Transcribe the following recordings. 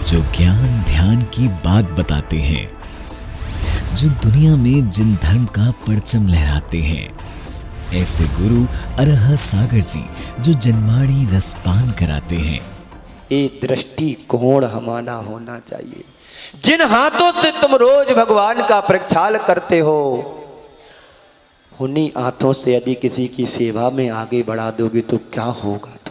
जो ज्ञान ध्यान की बात बताते हैं, जो दुनिया में जिन धर्म का परचम लहराते हैं, ऐसे गुरु अरह सागर जी जो जन्माड़ी रसपान कराते हैं। ये दृष्टिकोण हमारा होना चाहिए। जिन हाथों से तुम रोज भगवान का प्रक्षाल करते हो, उन्हीं हाथों से यदि किसी की सेवा में आगे बढ़ा दोगे तो क्या होगा तुम्हारा।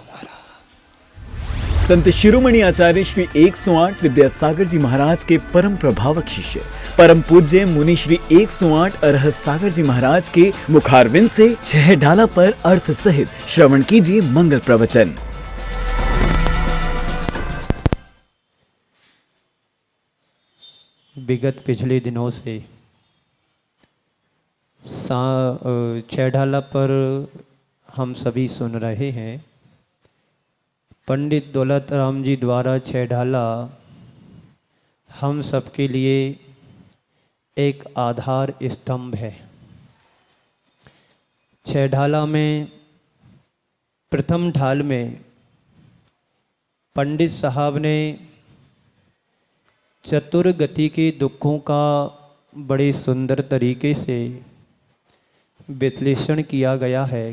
संत शिरोमणि आचार्य श्री 108 विद्यासागर जी महाराज के परम प्रभावक शिष्य परम पूज्य मुनि श्री 108 अरह सागर जी महाराज के मुखारविंद से 6 ढाला पर अर्थ सहित श्रवण कीजिए मंगल प्रवचन। विगत पिछले दिनों से 6 ढाला पर हम सभी सुन रहे हैं। पंडित दौलत राम जी द्वारा 6 ढाला हम सबके लिए एक आधार स्तंभ है। 6 ढाला में प्रथम ढाल में पंडित साहब ने चतुर्गति के दुखों का बड़े सुंदर तरीके से विश्लेषण किया है।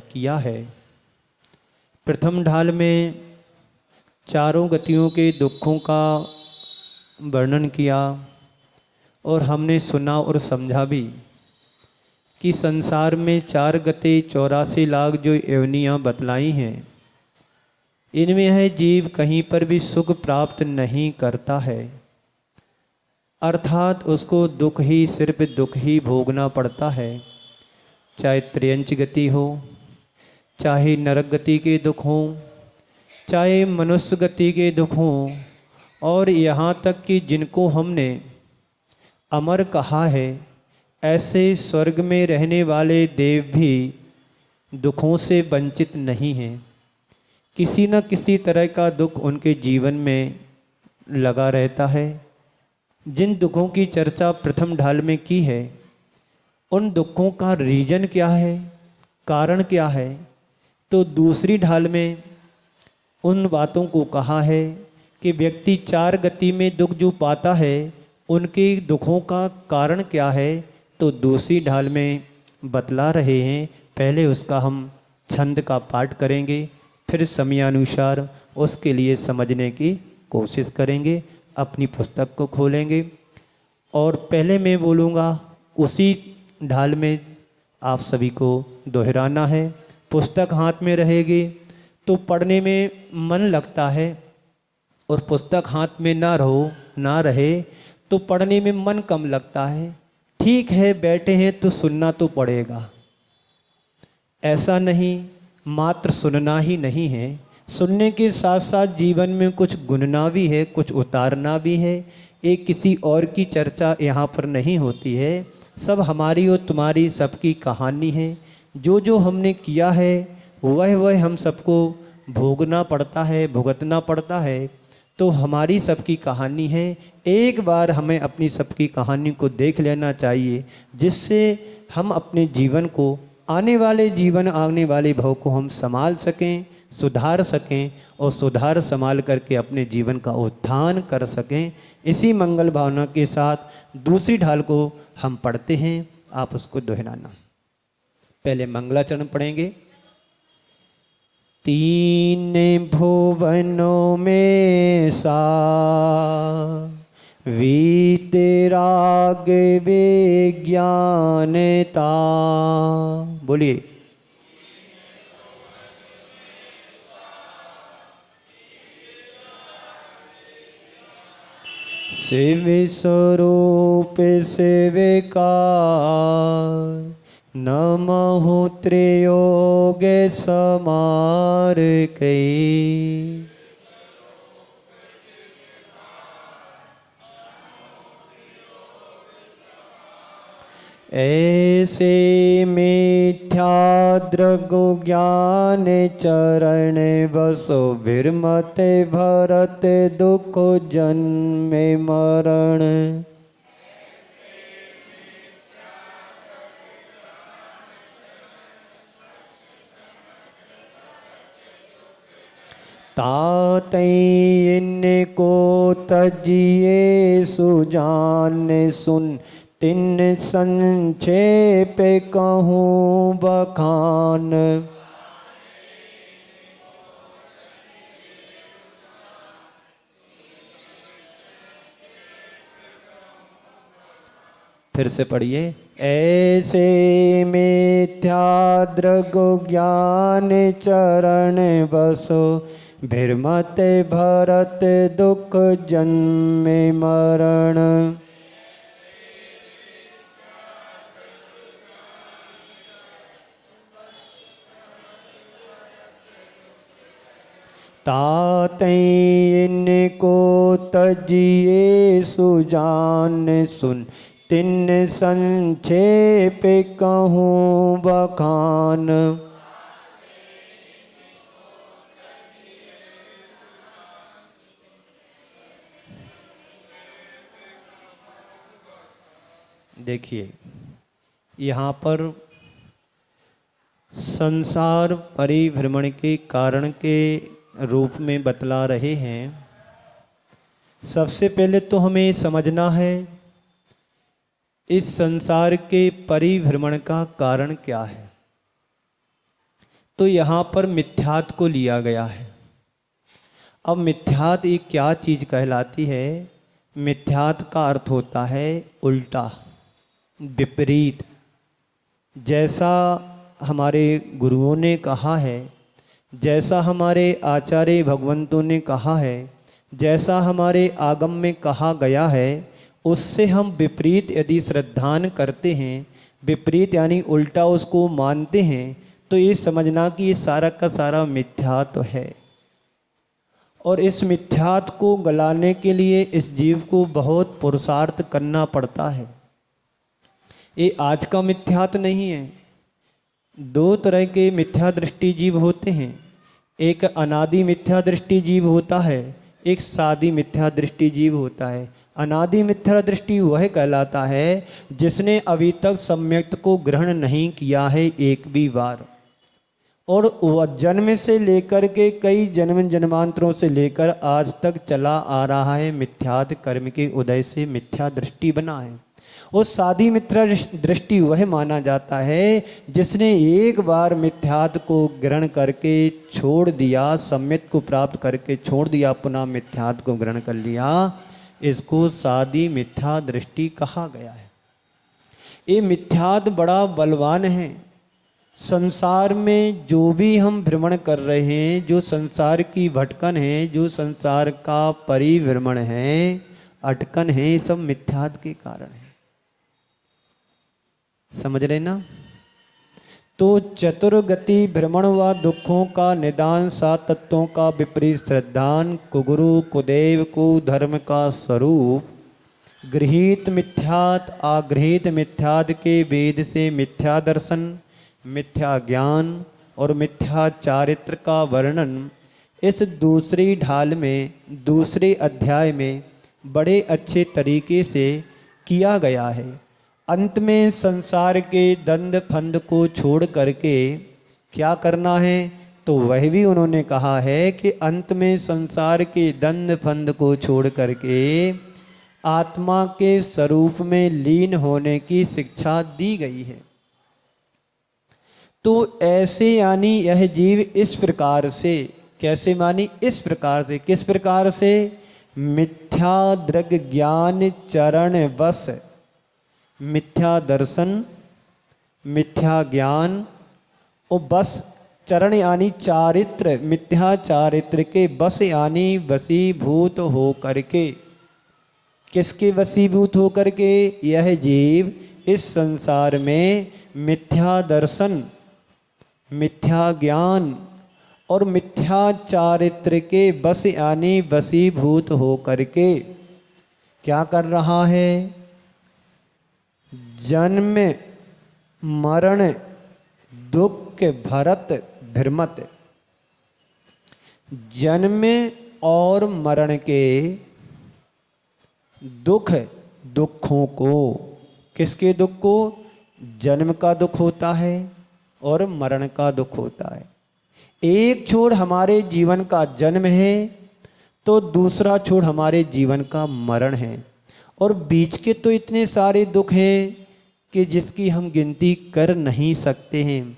प्रथम ढाल में चारों गतियों के दुखों का वर्णन किया और हमने सुना और समझा भी कि संसार में 4 गति 84 लाख जो योनियाँ बतलाई हैं, इनमें है जीव कहीं पर भी सुख प्राप्त नहीं करता है, अर्थात उसको दुख ही सिर्फ दुख ही भोगना पड़ता है। चाहे त्रियंच गति हो, चाहे नरक गति के दुख हों, चाहे मनुष्य गति के दुख हों, और यहाँ तक कि जिनको हमने अमर कहा है, ऐसे स्वर्ग में रहने वाले देव भी दुखों से वंचित नहीं हैं। किसी न किसी तरह का दुख उनके जीवन में लगा रहता है। जिन दुखों की चर्चा प्रथम ढाल में की है, उन दुखों का रीजन क्या है, कारण क्या है, तो दूसरी ढाल में उन बातों को कहा है कि व्यक्ति 4 गति में दुख जो पाता है, उनके दुखों का कारण क्या है, तो दूसरी ढाल में बतला रहे हैं। पहले उसका हम छंद का पाठ करेंगे, फिर समयानुसार उसके लिए समझने की कोशिश करेंगे। अपनी पुस्तक को खोलेंगे और पहले मैं बोलूँगा, उसी ढाल में आप सभी को दोहराना है। पुस्तक हाथ में रहेगी तो पढ़ने में मन लगता है, और पुस्तक हाथ में ना रहे तो पढ़ने में मन कम लगता है। ठीक है, बैठे हैं तो सुनना तो पड़ेगा, ऐसा नहीं मात्र सुनना ही नहीं है। सुनने के साथ साथ जीवन में कुछ गुनना भी है, कुछ उतारना भी है। एक किसी और की चर्चा यहाँ पर नहीं होती है, सब हमारी और तुम्हारी सबकी कहानी है। जो जो हमने किया है वह हम सबको भोगना पड़ता है, भुगतना पड़ता है। तो हमारी सबकी कहानी है। एक बार हमें अपनी सबकी कहानी को देख लेना चाहिए, जिससे हम अपने जीवन को, आने वाले भव को हम संभाल सकें, सुधार सकें, और सुधार संभाल करके अपने जीवन का उत्थान कर सकें। इसी मंगल भावना के साथ दूसरी ढाल को हम पढ़ते हैं, आप उसको दोहराना। पहले मंगलाचरण पढ़ेंगे। 3 भुवनों में सा वीतराग विज्ञानता, बोलिए। शिव स्वरूप शिविकार, नमः त्रियोग समार कई। ऐसे मिथ्या दृगो ज्ञान चरण बसो, विरमत भरत दुख जन्म मरण। तातै इनको तजिए सुजान सुन, तिन संक्षेप कहूँ बखान। फिर से पढ़िए। ऐसे मिथ्या दृग ज्ञान चरण बसो, भिरमत भरत दुख जन्म मरण। तातै इनको तजिए सुजान सुन, तिन संक्षेप कहूँ बखान। देखिए यहाँ पर संसार परिभ्रमण के कारण के रूप में बतला रहे हैं। सबसे पहले तो हमें समझना है इस संसार के परिभ्रमण का कारण क्या है। तो यहाँ पर मिथ्यात को लिया गया है। अब मिथ्यात एक क्या चीज़ कहलाती है? मिथ्यात का अर्थ होता है उल्टा, विपरीत। जैसा हमारे गुरुओं ने कहा है, जैसा हमारे आचार्य भगवंतों ने कहा है, जैसा हमारे आगम में कहा गया है, उससे हम विपरीत यदि श्रद्धान करते हैं, विपरीत यानी उल्टा उसको मानते हैं, तो ये समझना कि ये सारा का सारा मिथ्यात्व है। और इस मिथ्यात्व को गलाने के लिए इस जीव को बहुत पुरुषार्थ करना पड़ता है। ये आज का मिथ्यात्व नहीं है। दो तरह के मिथ्या दृष्टि जीव होते हैं। एक अनादि मिथ्या दृष्टि जीव होता है, एक सादी मिथ्या दृष्टि जीव होता है। अनादि मिथ्या दृष्टि वह कहलाता है जिसने अभी तक सम्यक्त को ग्रहण नहीं किया है एक भी बार, और वह जन्म से लेकर के कई जन्म जन्मांतरों से लेकर आज तक चला आ रहा है। मिथ्यात् कर्म के उदय से मिथ्या दृष्टि बना है। उस सादी मिथ्या दृष्टि वह माना जाता है जिसने एक बार मिथ्यात् को ग्रहण करके छोड़ दिया, सम्यक को प्राप्त करके छोड़ दिया, पुनः मिथ्यात् को ग्रहण कर लिया। इसको सादी मिथ्या दृष्टि कहा गया है। ये मिथ्यात् बड़ा बलवान है। संसार में जो भी हम भ्रमण कर रहे हैं, जो संसार की भटकन है, जो संसार का परिभ्रमण है, अटकन है, सब मिथ्यात् के कारण है। समझ रहे ना? तो चतुर्गति भ्रमण व दुखों का निदान, सात तत्वों का विपरीत श्रद्धान, कुगुरु कुदेव को धर्म का स्वरूप, गृहीत मिथ्यात् आगृहीत मिथ्यात् के वेद से मिथ्या दर्शन, मिथ्या ज्ञान और मिथ्या चारित्र का वर्णन इस दूसरी ढाल में, दूसरे अध्याय में बड़े अच्छे तरीके से किया गया है। अंत में संसार के दंड फंद को छोड़ करके क्या करना है, तो वह भी उन्होंने कहा है कि अंत में संसार के दंड फंद को छोड़ करके आत्मा के स्वरूप में लीन होने की शिक्षा दी गई है। तो ऐसे यानी यह जीव इस प्रकार से, कैसे मानी? इस प्रकार से। किस प्रकार से? मिथ्या दृग ज्ञान चरण बस, मिथ्या दर्शन, मिथ्या ज्ञान और बस, चरण यानी चारित्र, मिथ्या चारित्र के बस यानी वशीभूत हो करके। किसके वशीभूत हो करके? यह जीव इस संसार में मिथ्या दर्शन, मिथ्या ज्ञान और मिथ्या चारित्र के बस यानी वशीभूत हो करके क्या कर रहा है? जन्म मरण दुख भरत भ्रमत, जन्म और मरण के दुखों को, किसके दुख को? जन्म का दुख होता है और मरण का दुख होता है। एक छोर हमारे जीवन का जन्म है तो दूसरा छोर हमारे जीवन का मरण है। और बीच के तो इतने सारे दुख हैं कि जिसकी हम गिनती कर नहीं सकते हैं।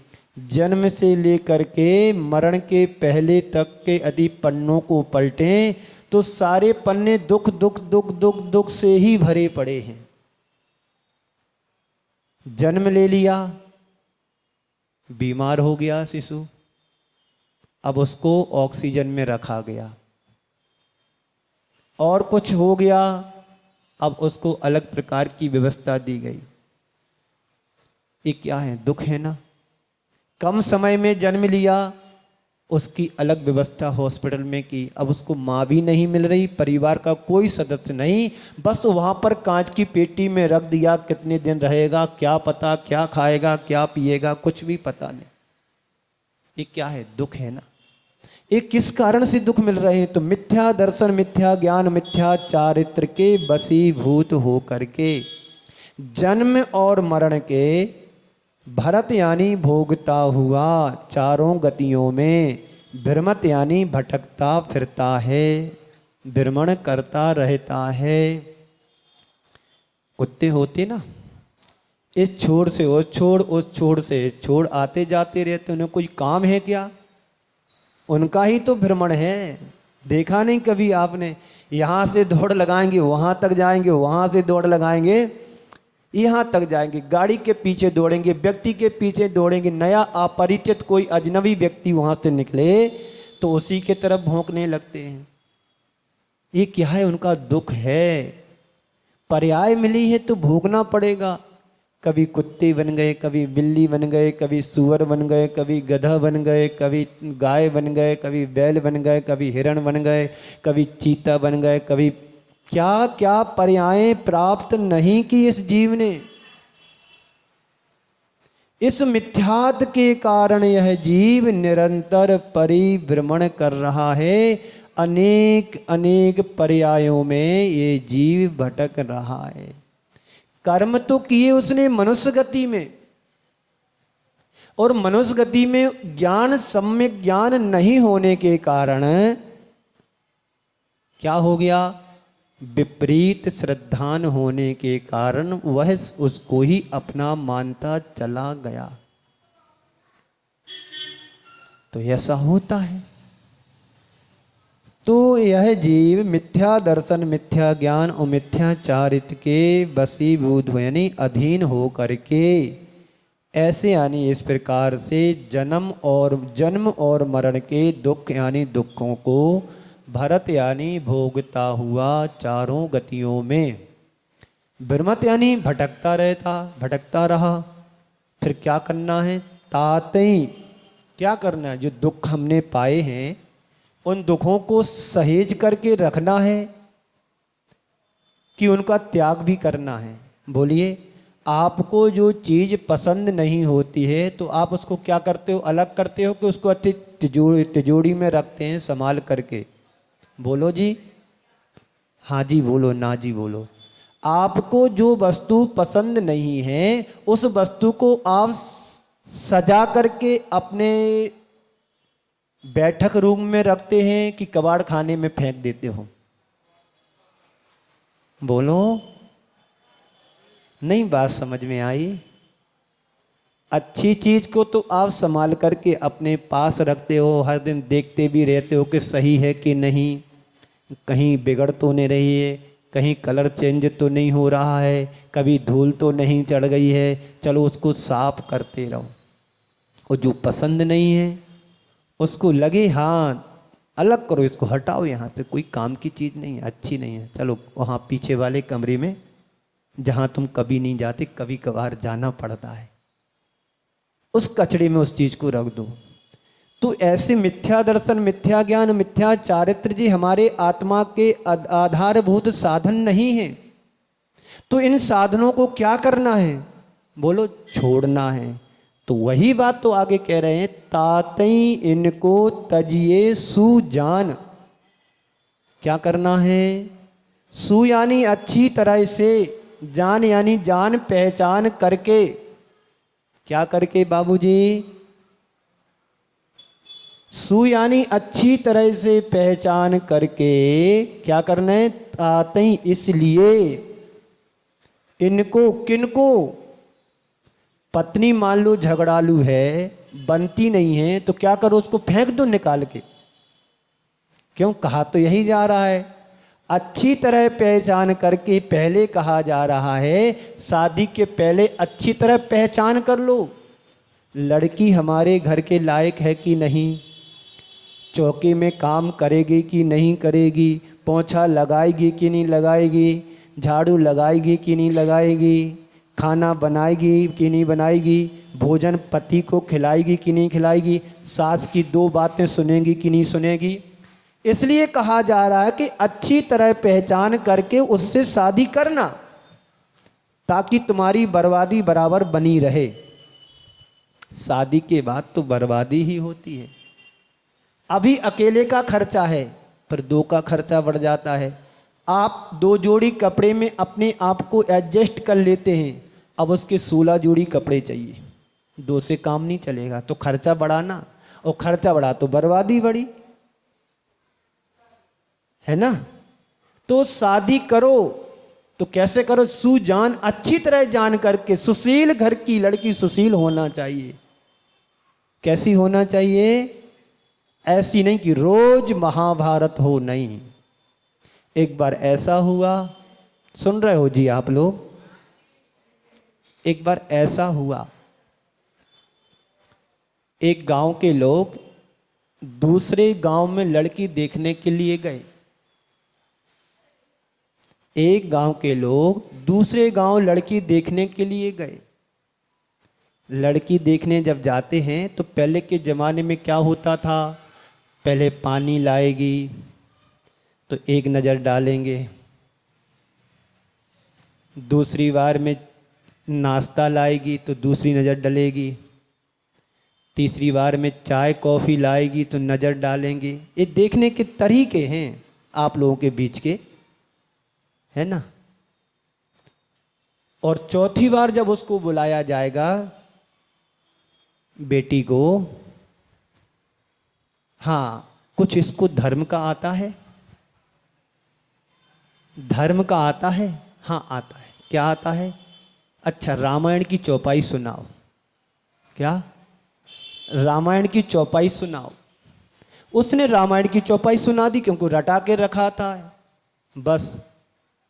जन्म से लेकर के मरण के पहले तक के यदि पन्नों को पलटें तो सारे पन्ने दुख दुख दुख दुख दुख से ही भरे पड़े हैं। जन्म ले लिया, बीमार हो गया शिशु, अब उसको ऑक्सीजन में रखा गया। और कुछ हो गया, अब उसको अलग प्रकार की व्यवस्था दी गई। ये क्या है? दुख है ना। कम समय में जन्म लिया, उसकी अलग व्यवस्था हॉस्पिटल में की। अब उसको माँ भी नहीं मिल रही, परिवार का कोई सदस्य नहीं, बस वहाँ पर कांच की पेटी में रख दिया। कितने दिन रहेगा क्या पता, क्या खाएगा क्या पिएगा कुछ भी पता नहीं। ये क्या है? दुख है ना। ये किस कारण से दुख मिल रहे हैं? तो मिथ्या दर्शन, मिथ्या ज्ञान, मिथ्या चारित्र के बसीभूत हो करके जन्म और मरण के भरत यानी भोगता हुआ चारों गतियों में भ्रमत यानी भटकता फिरता है, भ्रमण करता रहता है। कुत्ते होते ना, इस छोर से उस छोर, उस छोर से इस छोर आते जाते रहते। उन्हें कोई काम है क्या? उनका ही तो भ्रमण है। देखा नहीं कभी आपने? यहाँ से दौड़ लगाएंगे वहाँ तक जाएंगे, वहाँ से दौड़ लगाएंगे यहाँ तक जाएंगे, गाड़ी के पीछे दौड़ेंगे, व्यक्ति के पीछे दौड़ेंगे। नया अपरिचित कोई अजनबी व्यक्ति वहाँ से निकले तो उसी के तरफ भौंकने लगते हैं। ये क्या है? उनका दुख है। पर्याय मिली है तो भोगना पड़ेगा। कभी कुत्ते बन गए, कभी बिल्ली बन गए, कभी सुअर बन गए, कभी गधा बन गए, कभी गाय बन गए, कभी बैल बन गए, कभी हिरण बन गए, कभी चीता बन गए, कभी क्या क्या पर्याय प्राप्त नहीं की इस जीव ने। इस मिथ्यात के कारण यह जीव निरंतर परिभ्रमण कर रहा है। अनेक अनेक पर्यायों में ये जीव भटक रहा है। कर्म तो किए उसने मनुष्य गति में, और मनुष्य गति में ज्ञान, सम्यक ज्ञान नहीं होने के कारण क्या हो गया? विपरीत श्रद्धान होने के कारण वह उसको ही अपना मानता चला गया। तो ऐसा होता है। तो यह जीव मिथ्या दर्शन, मिथ्या ज्ञान और मिथ्या चारित्र के वशीभूत यानी अधीन हो करके ऐसे यानी इस प्रकार से जन्म और मरण के दुख यानी दुखों को भरत यानी भोगता हुआ चारों गतियों में, भ्रमत यानी भटकता रहा। फिर क्या करना है? तातई क्या करना है? जो दुख हमने पाए हैं उन दुखों को सहेज करके रखना है कि उनका त्याग भी करना है। बोलिए, आपको जो चीज़ पसंद नहीं होती है तो आप उसको क्या करते हो? अलग करते हो कि उसको अच्छी तिजोरी में रखते हैं संभाल करके? बोलो जी, हाँ जी बोलो, ना जी बोलो। आपको जो वस्तु पसंद नहीं है उस वस्तु को आप सजा करके अपने बैठक रूम में रखते हैं कि कबाड़ खाने में फेंक देते हो? बोलो, नहीं बात समझ में आई? अच्छी चीज को तो आप संभाल करके अपने पास रखते हो, हर दिन देखते भी रहते हो कि सही है कि नहीं, कहीं बिगड़ तो नहीं रही है, कहीं कलर चेंज तो नहीं हो रहा है, कभी धूल तो नहीं चढ़ गई है, चलो उसको साफ करते रहो। और जो पसंद नहीं है उसको लगे हाँ अलग करो, इसको हटाओ यहाँ से, कोई काम की चीज़ नहीं है, अच्छी नहीं है, चलो वहाँ पीछे वाले कमरे में जहाँ तुम कभी नहीं जाते, कभी कभार जाना पड़ता है, उस कचड़े में उस चीज़ को रख दो। तो ऐसे मिथ्या दर्शन, मिथ्या ज्ञान, मिथ्या चारित्र जी हमारे आत्मा के आधारभूत साधन नहीं है। तो इन साधनों को क्या करना है? बोलो, छोड़ना है। तो वही बात तो आगे कह रहे हैं, तातई इनको तजिए सुजान। क्या करना है? सु यानी अच्छी तरह से, जान यानी जान पहचान करके। क्या करके बाबूजी? सु यानी अच्छी तरह से पहचान करके क्या करना है, तातई इसलिए इनको, किनको, पत्नी मान लो झगड़ालू है, बनती नहीं है, तो क्या करो, उसको फेंक दो निकाल के। क्यों, कहा तो यही जा रहा है, अच्छी तरह पहचान करके। पहले कहा जा रहा है शादी के पहले अच्छी तरह पहचान कर लो, लड़की हमारे घर के लायक है कि नहीं, चौके में काम करेगी कि नहीं करेगी, पोंछा लगाएगी कि नहीं लगाएगी, झाड़ू लगाएगी कि नहीं लगाएगी, खाना बनाएगी कि नहीं बनाएगी, भोजन पति को खिलाएगी कि नहीं खिलाएगी, सास की दो बातें सुनेगी कि नहीं सुनेगी। इसलिए कहा जा रहा है कि अच्छी तरह पहचान करके उससे शादी करना, ताकि तुम्हारी बर्बादी बराबर बनी रहे। शादी के बाद तो बर्बादी ही होती है। अभी अकेले का खर्चा है, पर दो का खर्चा बढ़ जाता है। आप 2 जोड़ी कपड़े में अपने आप को एडजस्ट कर लेते हैं, अब उसके 16 जोड़ी कपड़े चाहिए, 2 से काम नहीं चलेगा। तो खर्चा बढ़ाना, और खर्चा बढ़ा तो बर्बादी बढ़ी, है ना। तो शादी करो तो कैसे करो, सुजान अच्छी तरह जान करके। सुशील घर की लड़की सुशील होना चाहिए। कैसी होना चाहिए, ऐसी नहीं कि रोज महाभारत हो, नहीं। एक बार ऐसा हुआ, सुन रहे हो जी आप लोग, एक बार ऐसा हुआ, एक गांव के लोग दूसरे गांव में लड़की देखने के लिए गए। एक गांव के लोग दूसरे गांव लड़की देखने के लिए गए। लड़की देखने जब जाते हैं तो पहले के ज़माने में क्या होता था, पहले पानी लाएगी तो एक नज़र डालेंगे, दूसरी बार में नाश्ता लाएगी तो दूसरी नज़र डलेगी, तीसरी बार में चाय कॉफ़ी लाएगी तो नज़र डालेंगे। ये देखने के तरीके हैं आप लोगों के बीच के, है ना। और चौथी बार जब उसको बुलाया जाएगा बेटी को, हाँ कुछ इसको धर्म का आता है, धर्म का आता है, हाँ आता है। क्या आता है, अच्छा रामायण की चौपाई सुनाओ। क्या, रामायण की चौपाई सुनाओ। उसने रामायण की चौपाई सुना दी, क्योंकि रटा के रखा था, बस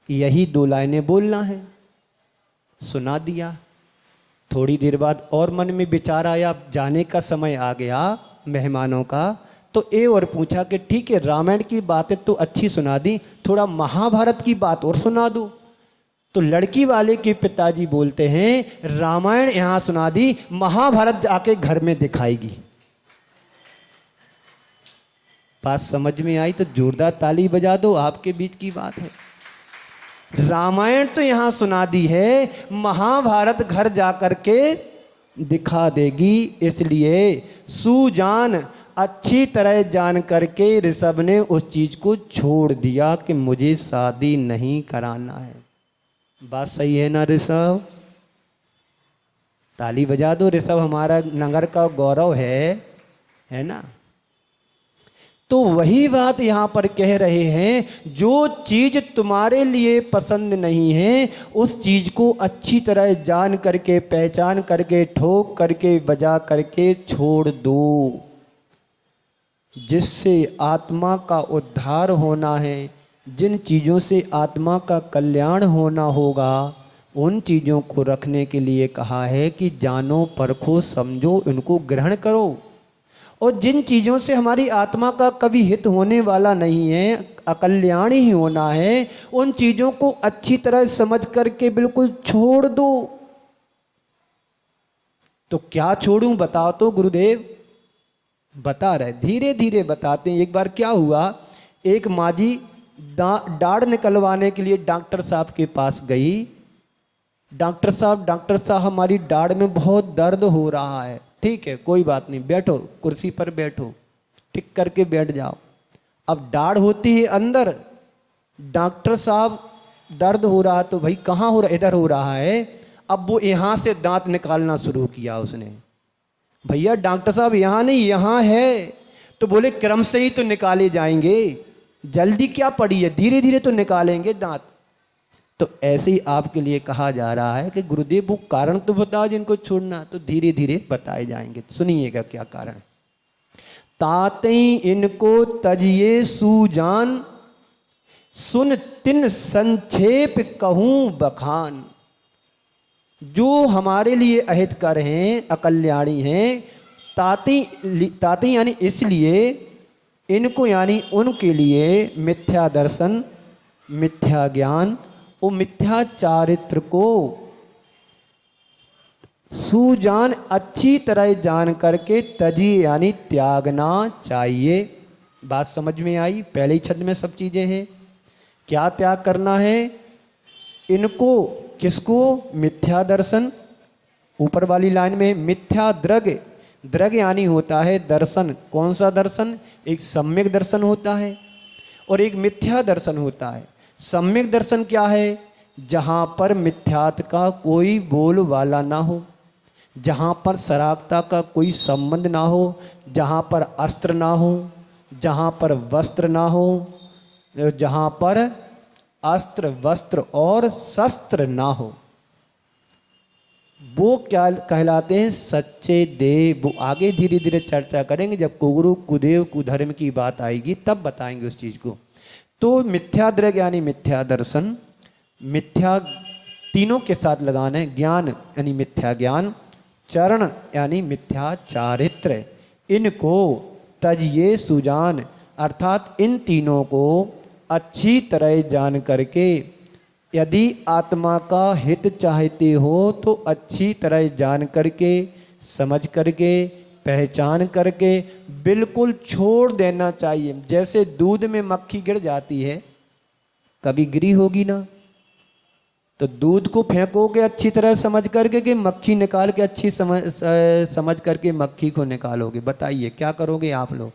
यही 2 लाइनें बोलना है, सुना दिया। थोड़ी देर बाद और मन में विचार आया, अब जाने का समय आ गया मेहमानों का, तो ए और पूछा कि ठीक है रामायण की बातें तो अच्छी सुना दी, थोड़ा महाभारत की बात और सुना दो। तो लड़की वाले के पिताजी बोलते हैं रामायण यहाँ सुना दी, महाभारत जाके घर में दिखाएगी। बात समझ में आई तो जोरदार ताली बजा दो, आपके बीच की बात है। रामायण तो यहाँ सुना दी है, महाभारत घर जाकर के दिखा देगी। इसलिए सुजान अच्छी तरह जान करके ऋषभ ने उस चीज को छोड़ दिया कि मुझे शादी नहीं कराना है। बात सही है ना ऋषभ, ताली बजा दो। ऋषभ हमारा नगर का गौरव है ना। तो वही बात यहाँ पर कह रहे हैं, जो चीज तुम्हारे लिए पसंद नहीं है उस चीज को अच्छी तरह जान करके पहचान करके ठोक करके बजा करके छोड़ दो। जिससे आत्मा का उद्धार होना है, जिन चीज़ों से आत्मा का कल्याण होना होगा, उन चीज़ों को रखने के लिए कहा है कि जानो परखो समझो इनको ग्रहण करो। और जिन चीज़ों से हमारी आत्मा का कभी हित होने वाला नहीं है, अकल्याण ही होना है, उन चीज़ों को अच्छी तरह समझ करके बिल्कुल छोड़ दो। तो क्या छोड़ूं बताओ तो गुरुदेव, बता रहे धीरे धीरे बताते हैं। एक बार क्या हुआ, एक माँ जी दाढ़ निकलवाने के लिए डॉक्टर साहब के पास गई। डॉक्टर साहब हमारी दाढ़ में बहुत दर्द हो रहा है। ठीक है कोई बात नहीं, बैठो कुर्सी पर बैठो, टिक करके बैठ जाओ। अब दाढ़ होती है अंदर, डॉक्टर साहब दर्द हो रहा तो भाई कहाँ हो रहा, इधर हो रहा है। अब वो यहाँ से दांत निकालना शुरू किया उसने। भैया डॉक्टर साहब यहाँ नहीं यहाँ है। तो बोले क्रम से ही तो निकाले जाएंगे, जल्दी क्या पड़ी है, धीरे धीरे तो निकालेंगे दांत। तो ऐसे ही आपके लिए कहा जा रहा है कि गुरुदेव वो कारण तो बताओ जिनको छोड़ना, तो धीरे धीरे बताए जाएंगे। सुनिएगा क्या कारण है। तातई इनको तजिए सूजान, सुन तिन संक्षेप कहूं बखान। जो हमारे लिए अहितकर हैं, अकल्याणी हैं, ताती यानी इसलिए, इनको यानी उनके लिए मिथ्या दर्शन, मिथ्या ज्ञान और मिथ्या चारित्र को सुजान अच्छी तरह जान करके तजी यानी त्यागना चाहिए। बात समझ में आई? पहले ही छंद में सब चीजें हैं। क्या त्याग करना है इनको? किसको? मिथ्या दर्शन, ऊपर वाली लाइन में मिथ्या दृग, दृग यानी होता है दर्शन। कौन सा दर्शन? एक सम्यक दर्शन होता है और एक मिथ्या दर्शन होता है। सम्यक दर्शन क्या है? जहाँ पर मिथ्यात्व का कोई बोल वाला ना हो, जहाँ पर सरागता का कोई संबंध ना हो, जहाँ पर अस्त्र ना हो, जहाँ पर वस्त्र ना हो, जहाँ पर अस्त्र वस्त्र और शस्त्र ना हो, वो क्या कहलाते हैं? सच्चे देव। वो आगे धीरे धीरे चर्चा करेंगे, जब कुगुरु कुदेव कुधर्म की बात आएगी तब बताएंगे उस चीज को। तो मिथ्या दृग यानी मिथ्या दर्शन, मिथ्या तीनों के साथ लगाना है। ज्ञान यानी मिथ्या ज्ञान, चरण यानी मिथ्या चारित्र। इनको तजिए सुजान, अर्थात इन तीनों को अच्छी तरह जान करके, यदि आत्मा का हित चाहते हो तो अच्छी तरह जान करके, समझ करके, पहचान करके बिल्कुल छोड़ देना चाहिए। जैसे दूध में मक्खी गिर जाती है, कभी गिरी होगी ना, तो दूध को फेंकोगे अच्छी तरह समझ करके कि मक्खी निकाल के अच्छी समझ करके मक्खी को निकालोगे। बताइए क्या करोगे आप लोग?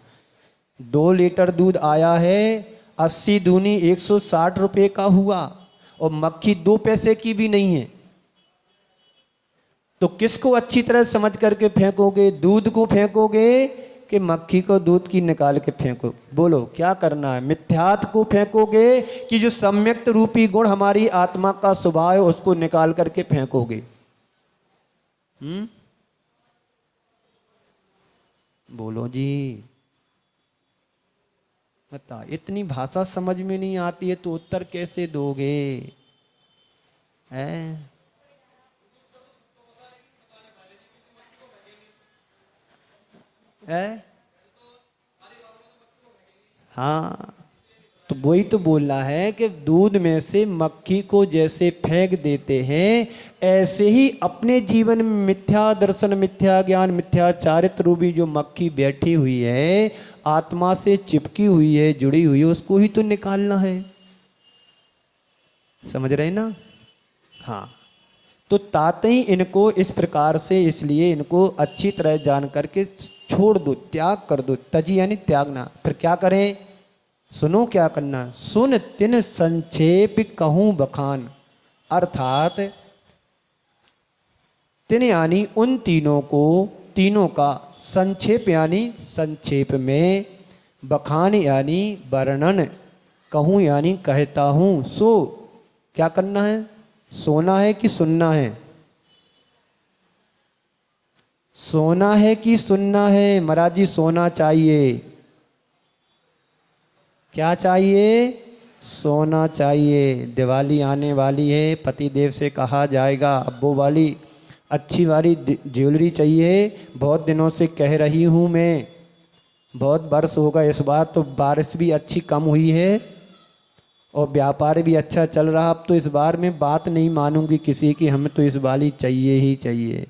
2 लीटर दूध आया है, 80 दूनी 160 रुपए का हुआ और मक्खी 2 पैसे की भी नहीं है, तो किसको अच्छी तरह समझ करके फेंकोगे? दूध को फेंकोगे कि मक्खी को दूध की निकाल के फेंकोगे? बोलो क्या करना है? मिथ्यात्व को फेंकोगे कि जो सम्यक्त रूपी गुण हमारी आत्मा का स्वभाव है उसको निकाल करके फेंकोगे? बोलो जी, बता। इतनी भाषा समझ में नहीं आती है तो उत्तर कैसे दोगे? है हाँ, तो वही तो बोलना है कि दूध में से मक्खी को जैसे फेंक देते हैं, ऐसे ही अपने जीवन में मिथ्या दर्शन, मिथ्या ज्ञान, मिथ्या चारित्र रूपी जो मक्खी बैठी हुई है, आत्मा से चिपकी हुई है, जुड़ी हुई है, उसको ही तो निकालना है। समझ रहे ना? हाँ, तो तातई इनको इस प्रकार से, इसलिए इनको अच्छी तरह जान करके छोड़ दो, त्याग कर दो। तजी यानी त्यागना। फिर क्या करें? सुनो क्या करना। सुन तिन संक्षेप कहूं बखान, अर्थात तिन यानी उन तीनों को, तीनों का, संक्षेप यानी संक्षेप में, बखान यानी वर्णन, कहूं यानी कहता हूं। सो क्या करना है? सोना है कि सुनना है? सोना है कि सुनना है? महाराज जी सोना चाहिए। क्या चाहिए? सोना चाहिए। दिवाली आने वाली है, पति देव से कहा जाएगा अब वो वाली अच्छी वाली ज्वेलरी चाहिए। बहुत दिनों से कह रही हूँ मैं, बहुत वर्ष होगा। इस बार तो बारिश भी अच्छी कम हुई है और व्यापार भी अच्छा चल रहा। अब तो इस बार मैं बात नहीं मानूंगी किसी की, हमें तो इस वाली चाहिए ही चाहिए।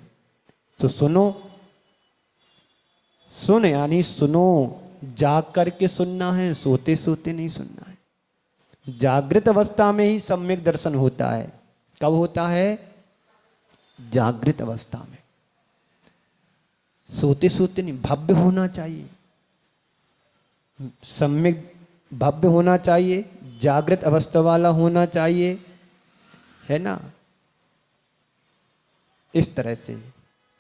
तो सुनो, सुन यानी सुनो, जाग करके सुनना है, सोते सोते नहीं सुनना है। जागृत अवस्था में ही सम्यक दर्शन होता है। कब होता है? जागृत अवस्था में, सोते सोते नहीं। भव्य होना चाहिए, सम्यक भव्य होना चाहिए, जागृत अवस्था वाला होना चाहिए, है ना? इस तरह से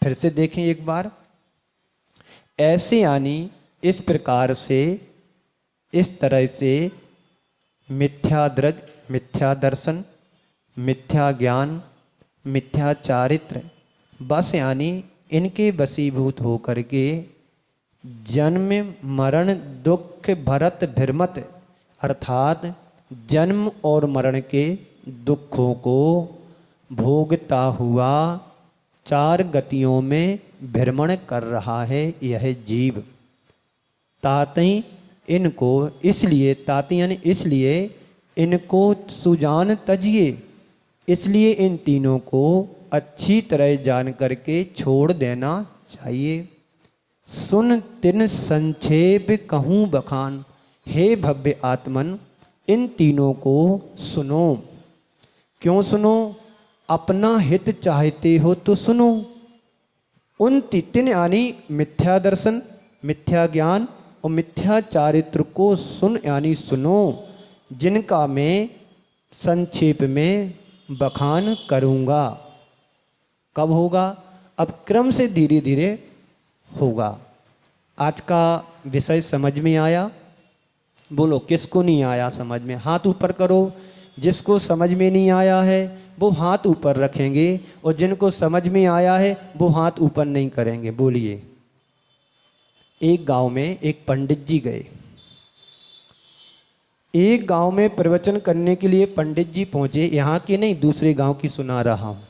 फिर से देखें एक बार। ऐसे यानी इस प्रकार से, इस तरह से मिथ्या दृग, मिथ्या दर्शन, मिथ्या ज्ञान, मिथ्या चारित्र बस यानी इनके वशीभूत होकर के जन्म मरण दुख भरत भ्रमत अर्थात जन्म और मरण के दुखों को भोगता हुआ चार गतियों में भ्रमण कर रहा है यह जीव। तातई इनको इसलिए, तातई यानी इसलिए इनको सुजान तजिए, इसलिए इन तीनों को अच्छी तरह जान करके छोड़ देना चाहिए। सुन तिन संक्षेप कहूँ बखान, हे भव्य आत्मन इन तीनों को सुनो। क्यों सुनो? अपना हित चाहते हो तो सुनो। उन तीन यानी मिथ्या दर्शन, मिथ्या ज्ञान और मिथ्या चारित्र को सुन यानी सुनो, जिनका मैं संक्षेप में बखान करूँगा। कब होगा? अब क्रम से धीरे धीरे होगा। आज का विषय समझ में आया? बोलो किसको नहीं आया समझ में? हाथ ऊपर करो। जिसको समझ में नहीं आया है वो हाथ ऊपर रखेंगे और जिनको समझ में आया है वो हाथ ऊपर नहीं करेंगे। बोलिए। एक गांव में एक पंडित जी गए। एक गांव में प्रवचन करने के लिए पंडित जी पहुंचे। यहाँ के नहीं, दूसरे गांव की सुना रहा हूँ,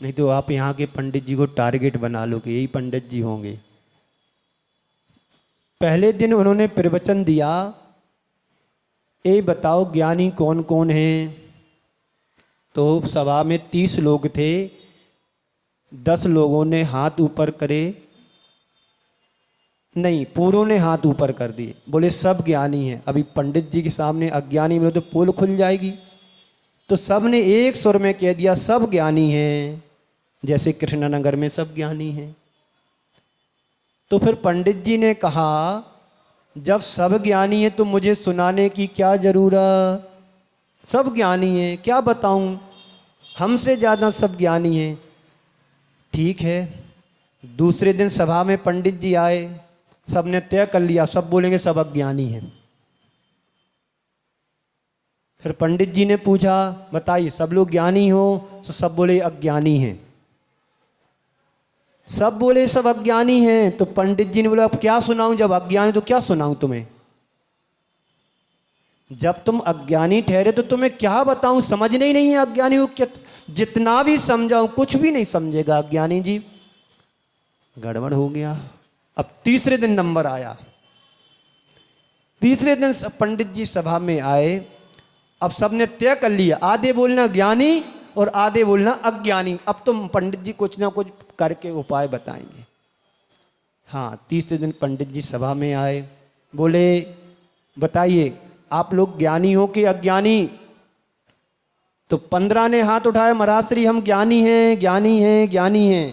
नहीं तो आप यहाँ के पंडित जी को टारगेट बना लो कि यही पंडित जी होंगे। पहले दिन उन्होंने प्रवचन दिया, ये बताओ ज्ञानी कौन कौन हैं? तो सभा में 30 लोग थे। 10 लोगों ने हाथ ऊपर करे, नहीं पूरों ने हाथ ऊपर कर दिए, बोले सब ज्ञानी हैं। अभी पंडित जी के सामने अज्ञानी बोले तो पोल खुल जाएगी। तो सब ने एक सुर में कह दिया सब ज्ञानी हैं, जैसे कृष्णनगर में सब ज्ञानी हैं। तो फिर पंडित जी ने कहा जब सब ज्ञानी हैं तो मुझे सुनाने की क्या जरूरत? सब ज्ञानी हैं, क्या बताऊं? हमसे ज़्यादा सब ज्ञानी हैं। ठीक है। दूसरे दिन सभा में पंडित जी आए, सब ने तय कर लिया सब बोलेंगे सब अज्ञानी हैं। फिर पंडित जी ने पूछा बताइए सब लोग ज्ञानी हो? तो सब बोले अज्ञानी हैं। सब बोले सब अज्ञानी हैं। तो पंडित जी ने बोला अब क्या सुनाऊं? जब अज्ञानी तो क्या सुनाऊं तुम्हें? जब तुम अज्ञानी ठहरे तो तुम्हें क्या बताऊं? समझने ही नहीं है अज्ञानी को। क्या जितना भी समझाऊं कुछ भी नहीं समझेगा अज्ञानी जी। गड़बड़ हो गया। अब तीसरे दिन नंबर आया। तीसरे दिन पंडित जी सभा में आए। अब सबने तय कर लिया आधे बोलना ज्ञानी और आधे बोलना अज्ञानी। अब तुम पंडित जी कुछ ना कुछ करके उपाय बताएंगे। हाँ, तीसरे दिन पंडित जी सभा में आए, बोले बताइए आप लोग ज्ञानी हो कि अज्ञानी? तो 15 ने हाथ उठाया, महाराज हम ज्ञानी हैं, ज्ञानी हैं, ज्ञानी हैं।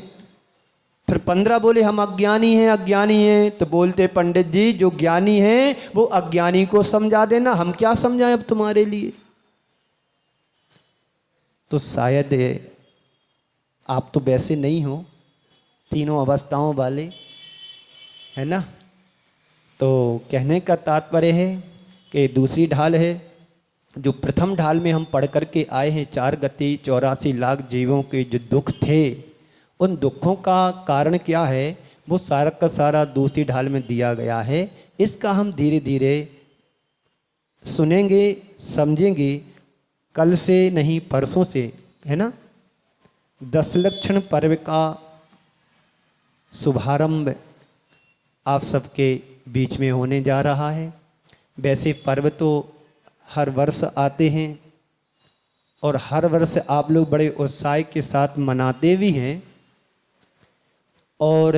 फिर 15 बोले हम अज्ञानी हैं, अज्ञानी हैं। तो बोलते पंडित जी जो ज्ञानी हैं वो अज्ञानी को समझा देना, हम क्या समझाएं अब तुम्हारे लिए? तो शायद आप तो वैसे नहीं हो, तीनों अवस्थाओं वाले, है ना? तो कहने का तात्पर्य है कि दूसरी ढाल है जो प्रथम ढाल में हम पढ़ करके आए हैं, 4 गति 84 लाख जीवों के जो दुख थे, उन दुखों का कारण क्या है वो सारा का सारा दूसरी ढाल में दिया गया है। इसका हम धीरे धीरे सुनेंगे, समझेंगे, कल से नहीं परसों से, है ना? 10 लक्षण पर्व का शुभारंभ आप सबके बीच में होने जा रहा है। वैसे पर्व तो हर वर्ष आते हैं और हर वर्ष आप लोग बड़े उत्साह के साथ मनाते भी हैं, और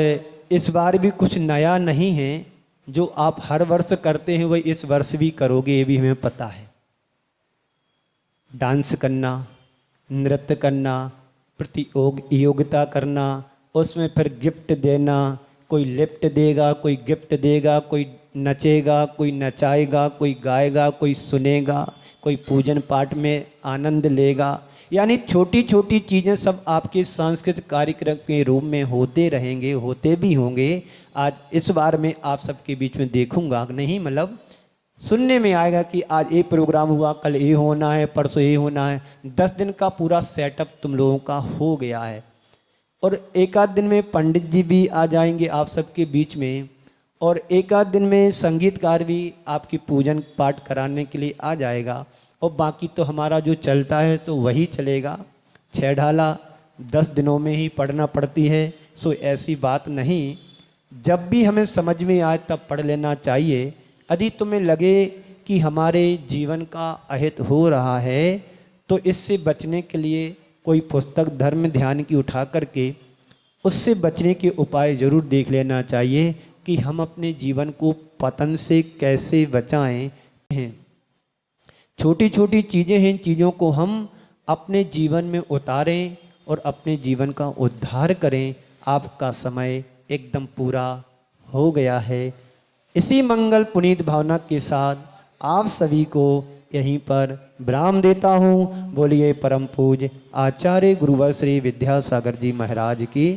इस बार भी कुछ नया नहीं है। जो आप हर वर्ष करते हैं वही इस वर्ष भी करोगे, ये भी हमें पता है। डांस करना, नृत्य करना, प्रतियोगिता करना, उसमें फिर गिफ्ट देना, कोई लिफ्ट देगा, कोई गिफ्ट देगा, कोई नचेगा, कोई नचाएगा, कोई गाएगा, कोई सुनेगा, कोई पूजन पाठ में आनंद लेगा। यानी छोटी छोटी चीज़ें सब आपके सांस्कृतिक कार्यक्रम के रूप में होते रहेंगे, होते भी होंगे। आज इस बार में आप सबके बीच में देखूंगा नहीं, मतलब सुनने में आएगा कि आज ये प्रोग्राम हुआ, कल ये होना है, परसों ये होना है। 10 दिन का पूरा सेटअप तुम लोगों का हो गया है और एक आध दिन में पंडित जी भी आ जाएंगे आप सबके बीच में और एक आध दिन में संगीतकार भी आपकी पूजन पाठ कराने के लिए आ जाएगा और बाकी तो हमारा जो चलता है तो वही चलेगा। 6 ढाला 10 दिनों में ही पढ़ना पड़ती है, सो ऐसी बात नहीं। जब भी हमें समझ में आए तब पढ़ लेना चाहिए। यदि तुम्हें लगे कि हमारे जीवन का अहित हो रहा है तो इससे बचने के लिए कोई पुस्तक धर्म ध्यान की उठा करके उससे बचने के उपाय ज़रूर देख लेना चाहिए कि हम अपने जीवन को पतन से कैसे बचाएं हैं। छोटी छोटी चीज़ें हैं, इन चीज़ों को हम अपने जीवन में उतारें और अपने जीवन का उद्धार करें। आपका समय एकदम पूरा हो गया है। इसी मंगल पुनीत भावना के साथ आप सभी को यहीं पर विराम देता हूँ। बोलिए परम पूज्य आचार्य गुरुवर श्री विद्यासागर जी महाराज की